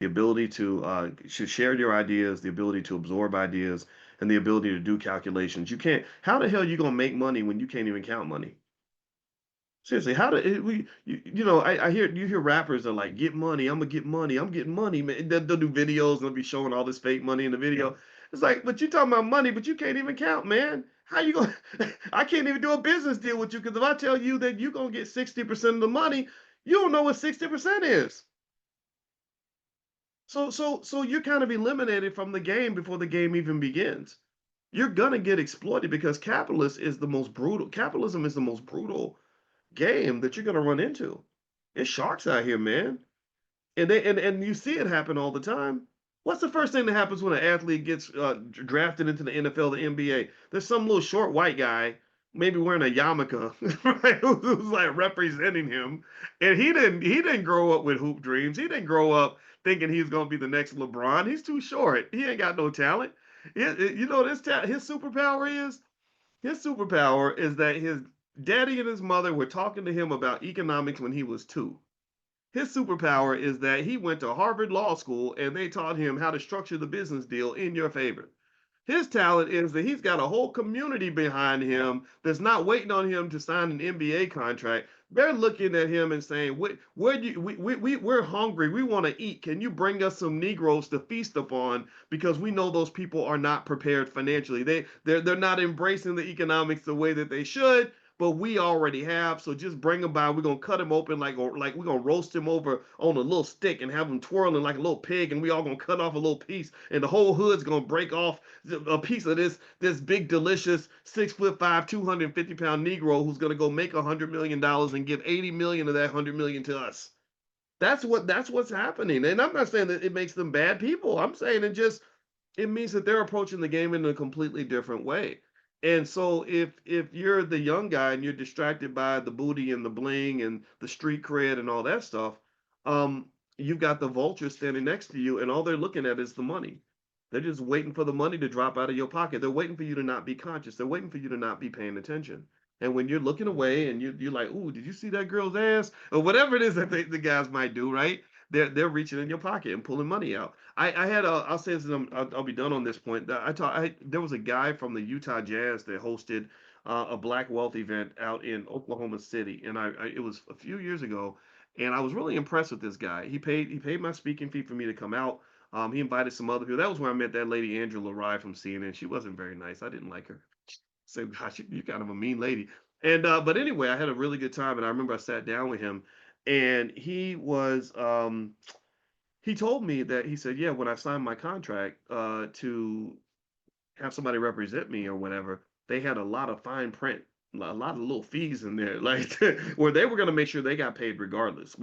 the ability to share your ideas, the ability to absorb ideas, and the ability to do calculations. You can't. How the hell you gonna make money when you can't even count money? Seriously, how do we? I hear you hear rappers are like, get money. I'm gonna get money. I'm getting money, man. They'll do videos and they'll be showing all this fake money in the video. It's like, but you talking about money, but you can't even count, man. How you gonna? I can't even do a business deal with you because if I tell you that you're gonna get 60% of the money, you don't know what 60% is. So you're kind of eliminated from the game before the game even begins. You're gonna get exploited because capitalism is the most brutal game that you're gonna run into. It's sharks out here, man. And you see it happen all the time. What's the first thing that happens when an athlete gets drafted into the NFL, the NBA? There's some little short white guy, maybe wearing a yarmulke, right, who's like representing him, and he didn't grow up with hoop dreams. He didn't grow up thinking he's gonna be the next LeBron. He's too short. He ain't got no talent. His superpower is that his daddy and his mother were talking to him about economics when he was 2. His superpower is that he went to Harvard Law School and they taught him how to structure the business deal in your favor. His talent is that he's got a whole community behind him that's not waiting on him to sign an NBA contract. They're looking at him and saying, we're hungry. We want to eat. Can you bring us some Negroes to feast upon? Because we know those people are not prepared financially. They're not embracing the economics the way that they should, but we already have. So just bring them by. We're gonna cut him open like we're gonna roast him over on a little stick and have him twirling like a little pig, and we all gonna cut off a little piece, and the whole hood's gonna break off a piece of this big delicious 6'5", 250-pound Negro who's gonna go make $100 million and give 80 million of that 100 million to us. That's what's happening, and I'm not saying that it makes them bad people. I'm saying it means that they're approaching the game in a completely different way. And so if you're the young guy and you're distracted by the booty and the bling and the street cred and all that stuff, um, you've got the vulture standing next to you, and all they're looking at is the money. They're just waiting for the money to drop out of your pocket. They're waiting for you to not be conscious. They're waiting for you to not be paying attention. And when you're looking away and you're like, "Ooh, did you see that girl's ass?" or whatever it is that the guys might do, right? They're reaching in your pocket and pulling money out. I had a I'll say this and I'll be done on this point. There was a guy from the Utah Jazz that hosted a Black Wealth event out in Oklahoma City, and it was a few years ago, and I was really impressed with this guy. He paid my speaking fee for me to come out. He invited some other people. That was where I met that lady Angela Rye from CNN. She wasn't very nice. I didn't like her. Said, "Gosh, you're kind of a mean lady." And but anyway, I had a really good time, and I remember I sat down with him, and he told me that he said, yeah, when I signed my contract to have somebody represent me or whatever, they had a lot of fine print, a lot of little fees in there, like where they were going to make sure they got paid regardless.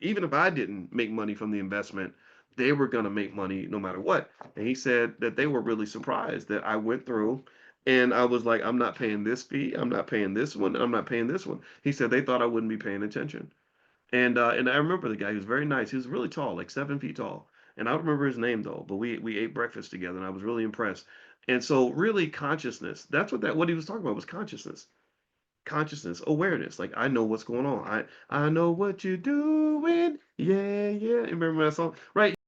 Even if I didn't make money from the investment, they were going to make money no matter what. And he said that they were really surprised that I went through. And I was like, I'm not paying this fee. I'm not paying this one. I'm not paying this one. He said they thought I wouldn't be paying attention. And I remember the guy. He was very nice. He was really tall, like 7 feet tall. And I don't remember his name though. But we ate breakfast together, and I was really impressed. And so, really, consciousness. That's what he was talking about was consciousness, awareness. Like I know what's going on. I know what you're doing. Yeah, yeah. Remember that song, right?